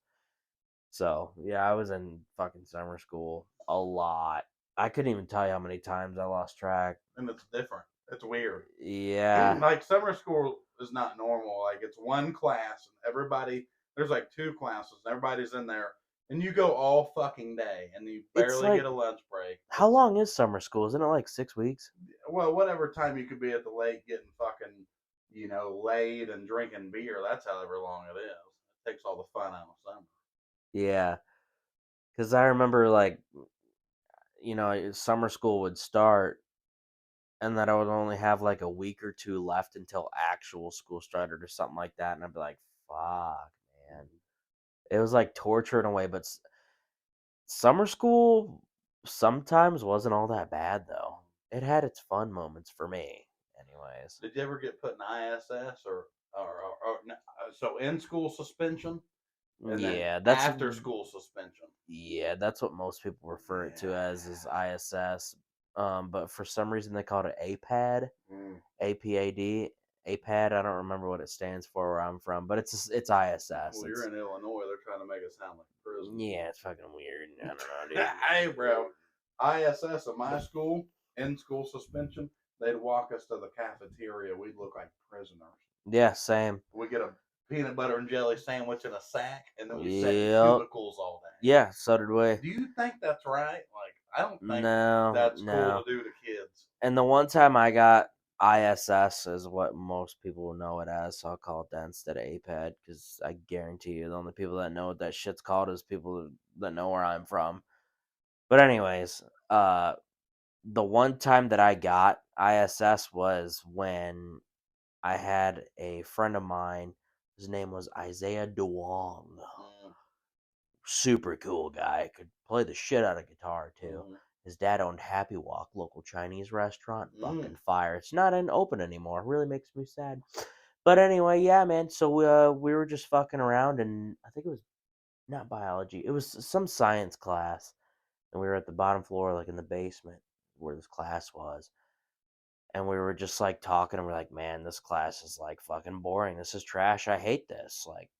So yeah, I was in fucking summer school a lot. I couldn't even tell you how many times I lost track. And it's different. It's weird. Yeah. Like summer school is not normal. Like it's one class and everybody there's like two classes and everybody's in there and you go all fucking day and you It's barely get like, a lunch break. how It's long is summer school? Isn't it like 6 weeks? well, whatever time you could be at the lake getting fucking, laid and drinking beer. That's however long it is. It takes all the fun out of summer. Yeah. Because I remember, like, summer school would start, and then I would only have like a week or two left until actual school started or something like that. And I'd be like, fuck, man. It was like torture in a way, but summer school sometimes wasn't all that bad, though. It had its fun moments for me, anyways. Did you ever get put in ISS so in school suspension and then Yeah, after school suspension? that's what most people refer it to as is ISS. But for some reason they called it APAD, Mm. APAD, APAD. I don't remember what it stands for where I'm from, but it's ISS. Well, you're in Illinois. They're trying to make it sound like prison. Yeah, it's fucking weird. I don't know, dude. Hey, bro. ISS at my school, in school suspension, they'd walk us to the cafeteria. We'd look like prisoners. Yeah, same. We get a peanut butter and jelly sandwich in a sack, and then we sit in Yep. cubicles all day. Yeah, so did we. Do you think that's right? Like, I don't think No, that's no. cool to do to kids. And the one time I got ISS is what most people know it as, so I'll call it that instead of APAD because I guarantee you the only people that know what that shit's called is people that know where I'm from. But anyways, the one time that I got ISS was when I had a friend of mine. His name was Isaiah DeWong. Mm, Super cool guy. Could play the shit out of guitar too. mm, His dad owned Happy Walk, local Chinese restaurant. mm. Fucking fire. It's not open anymore. Really makes me sad. But anyway, yeah, man. So we were just fucking around, and I think it was not biology. It was some science class, and we were at the bottom floor, like in the basement where this class was. And we were just like talking, and we're like, man, this class is like fucking boring. This is trash. I hate this. Like,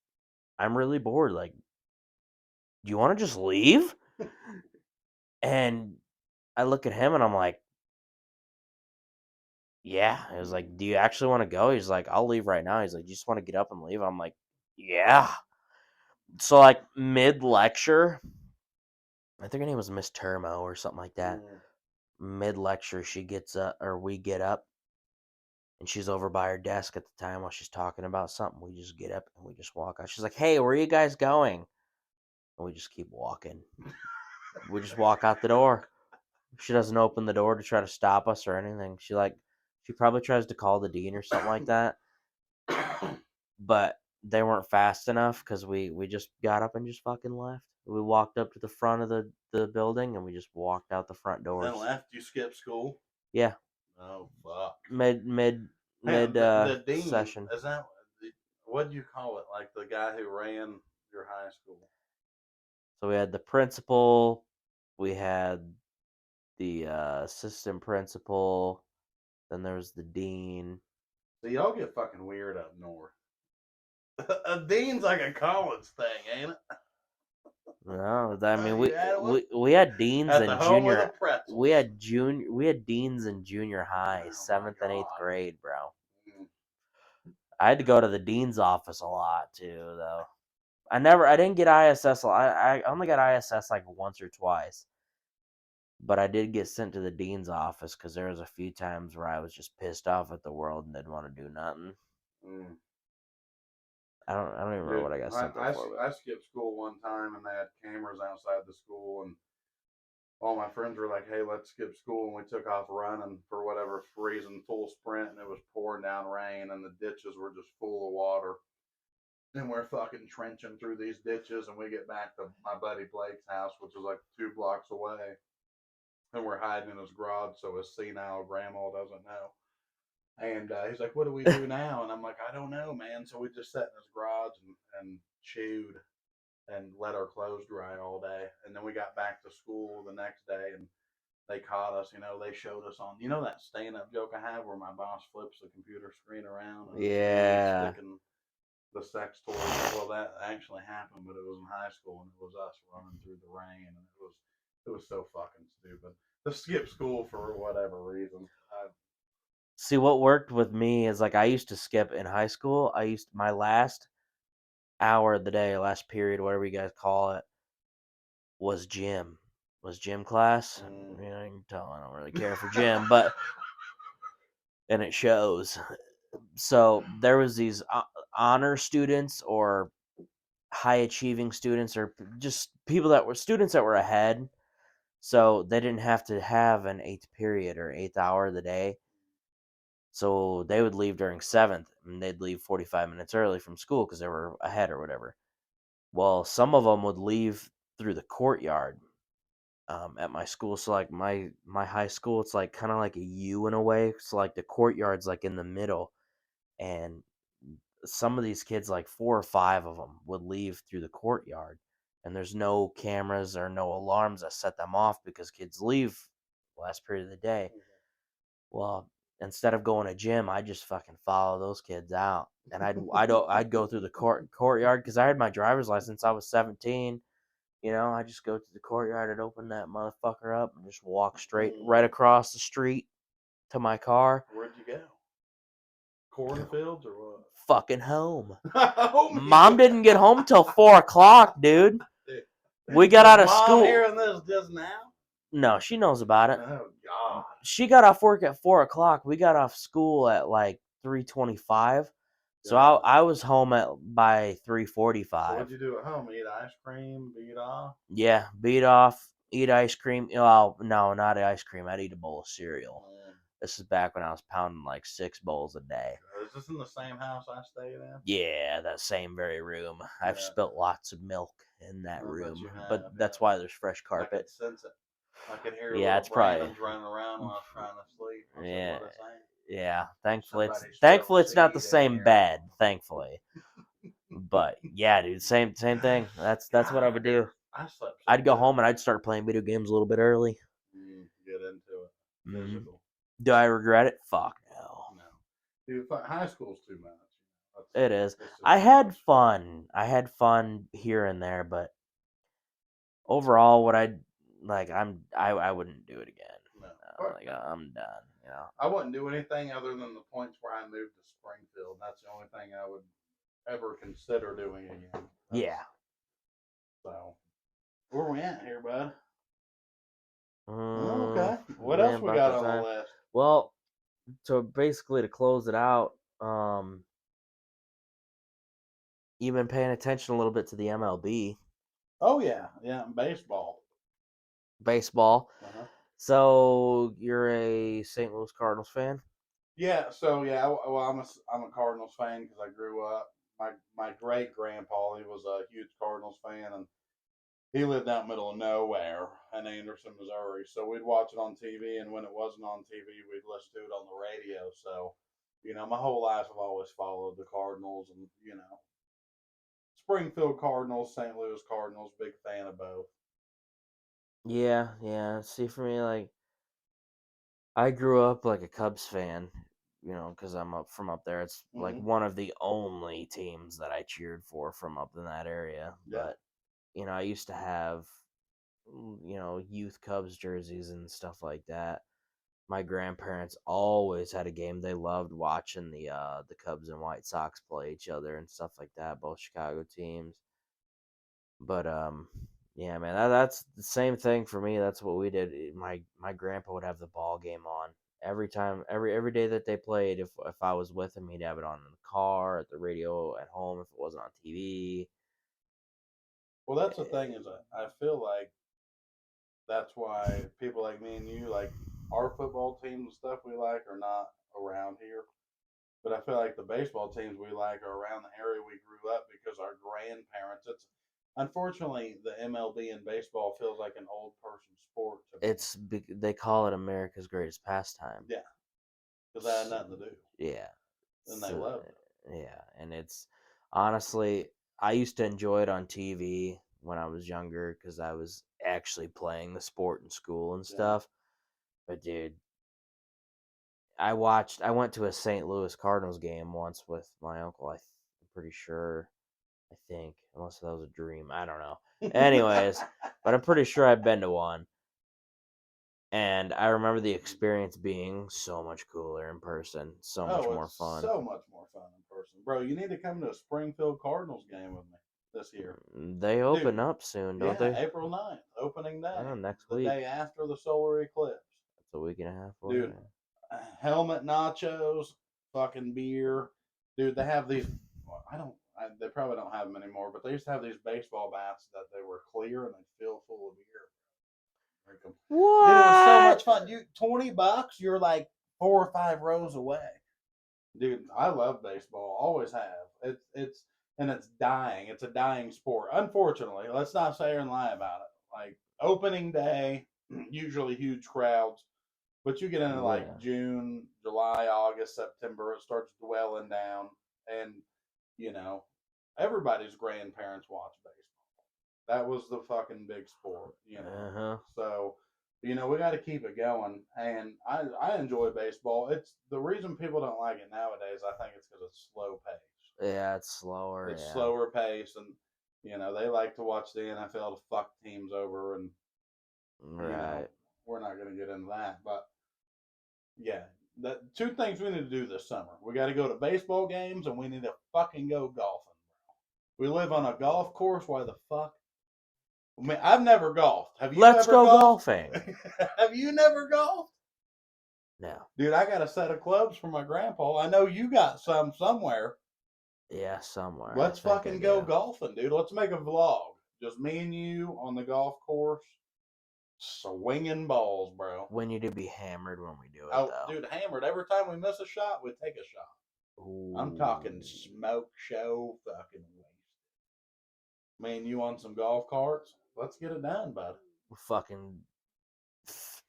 I'm really bored. Like, do you want to just leave? And I look at him and I'm like, yeah. I was like, do you actually want to go? He's like, I'll leave right now. He's like, you just want to get up and leave? I'm like, yeah. So, like, mid lecture, I think her name was Miss Termo or something like that. Mid lecture, she gets up, or we get up, and she's over by her desk at the time while she's talking about something. We just get up and we just walk out. She's like, hey, where are you guys going? And we just keep walking. We just walk out the door. She doesn't open the door to try to stop us or anything. She probably tries to call the dean or something like that. But they weren't fast enough because we just got up and just fucking left. We walked up to the front of the building and we just walked out the front doors. Then left. You skip school. Yeah. Oh fuck. Mid the dean session. is that what do you call it? Like the guy who ran your high school. So we had the principal, we had the assistant principal, then there was the dean. So y'all get fucking weird up north. A dean's like a college thing, ain't it? No, I mean You had one? we had deans At in the home of the junior. pretzels. We had deans in junior high, Oh, 7th and 8th God. grade, bro. Mm. I had to go to the dean's office a lot too, though. I didn't get ISS. I only got ISS like once or twice, but I did get sent to the dean's office because there was a few times where I was just pissed off at the world and didn't want to do nothing. Mm. I don't even remember what I got sent there for. I skipped school one time and they had cameras outside the school and all my friends were like, "Hey, let's skip school," and we took off running for whatever reason, full sprint, and it was pouring down rain, and the ditches were just full of water. And we're fucking trenching through these ditches, and we get back to my buddy Blake's house, which is like 2 blocks away, and we're hiding in his garage so his senile grandma doesn't know. And he's like, "What do we do now?" And I'm like, "I don't know, man." So we just sat in his garage and chewed and let our clothes dry all day. And then we got back to school the next day and they caught us. They showed us on, that stand up joke I have where my boss flips the computer screen around and he's Yeah. sticking the sex toy. Well, that actually happened, but it was in high school and it was us running through the rain and it was so fucking stupid to skip school for whatever reason. See, what worked with me is like I used to skip in high school. My last hour of the day, last period, whatever you guys call it, was gym. Was gym class. Mm. You know, you can tell I don't really care for gym, but and it shows. So there was these honor students or high achieving students or just people that were students that were ahead. So they didn't have to have an eighth period or eighth hour of the day. So they would leave during seventh and they'd leave 45 minutes early from school because they were ahead or whatever. Well, some of them would leave through the courtyard at my school. So like my high school, it's like kind of like a U in a way. So like the courtyard's like in the middle, and some of these kids, like 4 or 5 of them, would leave through the courtyard, and there's no cameras or no alarms that set them off because kids leave last period of the day. Well, instead of going to gym, I just fucking follow those kids out, and I'd go through the courtyard because I had my driver's license. I was 17. You know, I just go to the courtyard and open that motherfucker up and just walk straight right across the street to my car. Where'd you go? Cornfields or what? Fucking home. Home. Mom didn't get home till 4 o'clock, dude. We got out of Mom school. hearing this just now? No, she knows about it. Oh God. She got off work at 4 o'clock. We got off school at like 3:25. So God. I was home by So 3:45. what'd you do at home? Eat ice cream, beat off? Yeah, beat off, eat ice cream. Well, no, not ice cream. I'd eat a bowl of cereal. This is back when I was pounding like 6 bowls a day. Is this in the same house I stayed in? Yeah, that same very room. I've Yeah. spilt lots of milk in that I bet room, you have, but that's yeah. why there's fresh I carpet. could sense it. I could hear Yeah, little it's probably Brandon's running around when I was trying to sleep. I said, yeah, what is that? yeah. Thankfully, Somebody it's not the spilled seed in same here. bed. Thankfully, but yeah, dude, same thing. That's what I would do. I slept so I'd go good. home and I'd start playing video games a little bit early. Get into it. Physical. Do I regret it? Fuck no. No. Dude, high school's too much. It is. It's just I too had much. fun. I had fun here and there, but overall, what I wouldn't do it again. No. Like I'm done. You know. I wouldn't do anything other than the points where I moved to Springfield. That's the only thing I would ever consider doing again. Yeah. So, where we at here, bud? Mm, Okay. What else we got on the list? Well, so basically to close it out, you've been paying attention a little bit to the MLB, Oh yeah, baseball. baseball. Uh-huh. So you're a St. Louis Cardinals fan? Yeah. So yeah, well, I'm a Cardinals fan because I grew up. My great grandpa, he was a huge Cardinals fan, and he lived out middle of nowhere in Anderson, Missouri. So we'd watch it on TV, and when it wasn't on TV, we'd listen to it on the radio. So, my whole life I've always followed the Cardinals, and Springfield Cardinals, St. Louis Cardinals, big fan of both. Yeah, yeah. See, for me, like I grew up like a Cubs fan, because I'm up from up there. It's like one of the only teams that I cheered for from up in that area. Yeah. But I used to have youth Cubs jerseys and stuff like that. My grandparents always had a game. They loved watching the Cubs and White Sox play each other and stuff like that, both Chicago teams. But yeah, man, that's the same thing for me. That's what we did. My grandpa would have the ball game on every time, every day that they played. If I was with him, he'd have it on in the car, at the radio, at home if it wasn't on TV. Well, that's the thing is I feel like that's why people like me and you, like our football teams and stuff we like are not around here. But I feel like the baseball teams we like are around the area we grew up because our grandparents. It's unfortunately the MLB and baseball feels like an old person sport to me. They call it America's greatest pastime. Yeah, because I had nothing to do. Yeah, And they loved it. Yeah, and it's honestly, I used to enjoy it on TV when I was younger because I was actually playing the sport in school and stuff. But dude, I went to a St. Louis Cardinals game once with my uncle. I'm pretty sure. I think, unless that was a dream, I don't know. Anyways, but I'm pretty sure I've been to one. And I remember the experience being so much cooler in person, so much more it's fun. so much more fun in person, bro. You need to come to a Springfield Cardinals game with me this year. They open Dude, up soon, don't yeah, they? April 9th, opening day, Oh, next the week. day after the solar eclipse. It's a week and a half away. Dude, helmet nachos, fucking beer. Dude, they have these. Well, they probably don't have them anymore, but they used to have these baseball bats that they were clear and they fill full of beer. Drink 'em. What? Dude, it was so much fun. You $20, you're like 4 or 5 rows away. Dude, I love baseball. Always have. It's dying. It's a dying sport. Unfortunately, let's not say and lie about it. Like opening day, usually huge crowds, but you get into like June, July, August, September, it starts dwelling down, and you know, everybody's grandparents watch baseball. That was the fucking big sport, So, we got to keep it going, and I enjoy baseball. It's the reason people don't like it nowadays. I think it's because it's slow paced. Yeah, it's slower. It's slower pace, and they like to watch the NFL to fuck teams over, and we're not going to get into that, but yeah, the two things we need to do this summer. We got to go to baseball games, and we need to fucking go golfing, bro. We live on a golf course. Why the fuck? I mean, I've never golfed. Have you Let's ever go golfed? golfing. Have you never golfed? No. Dude, I got a set of clubs for my grandpa. I know you got some somewhere. Yeah, somewhere. Let's fucking go golfing, dude. Let's make a vlog. Just me and you on the golf course. Swinging balls, bro. We need to be hammered when we do it, though. Dude, hammered. Every time we miss a shot, we take a shot. Ooh. I'm talking smoke show fucking waste. Me and you on some golf carts. Let's get it done, bud. Fucking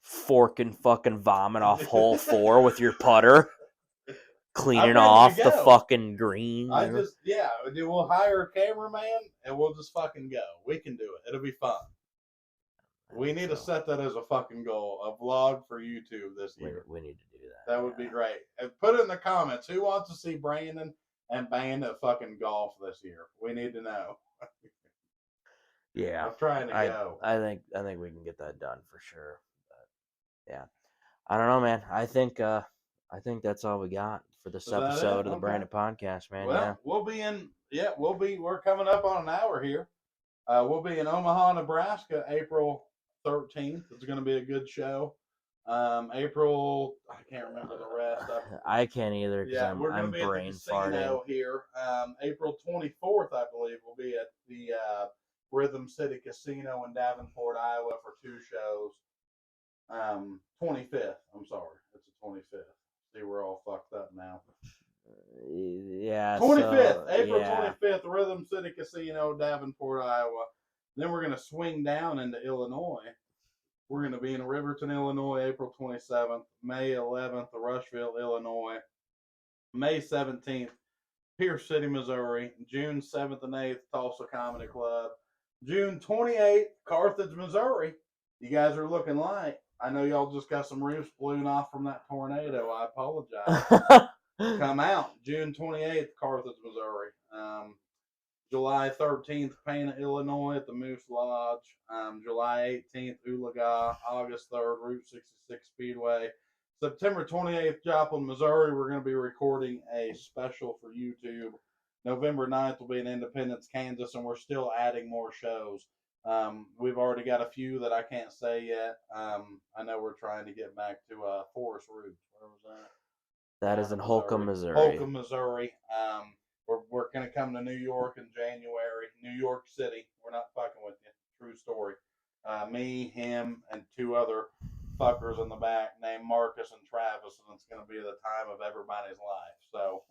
fork and fucking vomit off hole 4 with your putter. Cleaning off the fucking green. We'll hire a cameraman and we'll just fucking go. We can do it. It'll be fun. We need to set that as a fucking goal, a vlog for YouTube this year. We need to do that. That would be great. And put it in the comments who wants to see Brandon and Bandit fucking golf this year. We need to know. Yeah, I'm trying to go. I think we can get that done for sure. But yeah, I don't know, man. I think that's all we got for this episode of the Brandit Podcast, man. Well, we're coming up on an hour here. We'll be in Omaha, Nebraska, April 13th. It's going to be a good show. April, I can't remember the rest. I can't either because I'm be brain at the casino farting here. April 24th, I believe, we'll be at the Rhythm City Casino in Davenport, Iowa for 2 shows. 25th, I'm sorry. It's the 25th. See, we're all fucked up now. Yeah. 25th, April 25th, Rhythm City Casino, Davenport, Iowa. Then we're going to swing down into Illinois. We're going to be in Riverton, Illinois, April 27th. May 11th, Rushville, Illinois. May 17th, Pierce City, Missouri. June 7th and 8th, Tulsa Comedy Club. June 28th, Carthage, Missouri. You guys are looking light. I know y'all just got some roofs blown off from that tornado. I apologize. Come out June 28th, Carthage, Missouri. July 13th, Pana, Illinois at the Moose Lodge. July 18th, Oologah. August 3rd, Route 66 Speedway. September 28th, Joplin, Missouri. We're going to be recording a special for YouTube. November 9th will be in Independence, Kansas, and we're still adding more shows. We've already got a few that I can't say yet. I know we're trying to get back to Forest Rouge. Where was that? That is in Holcomb, Missouri. Holcomb, Missouri. We're going to come to New York in January. New York City. We're not fucking with you. True story. Me, him, and 2 other fuckers in the back named Marcus and Travis, and it's going to be the time of everybody's life. So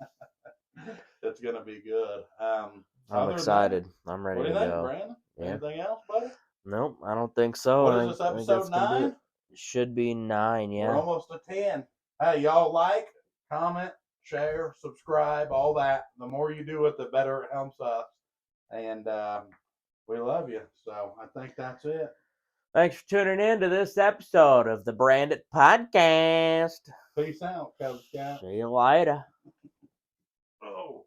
it's going to be good. I'm excited. I'm ready to go. What do you think, Brandon? Yeah. Anything else, buddy? Nope, I don't think so. What is this, episode 9? Should be 9, yeah. We're almost to 10. Hey, y'all like, comment, share, subscribe, all that. The more you do it, the better it helps us. And we love you. So I think that's it. Thanks for tuning in to this episode of the Brandit Podcast. Peace out, Cub Scout. See you later. Oh.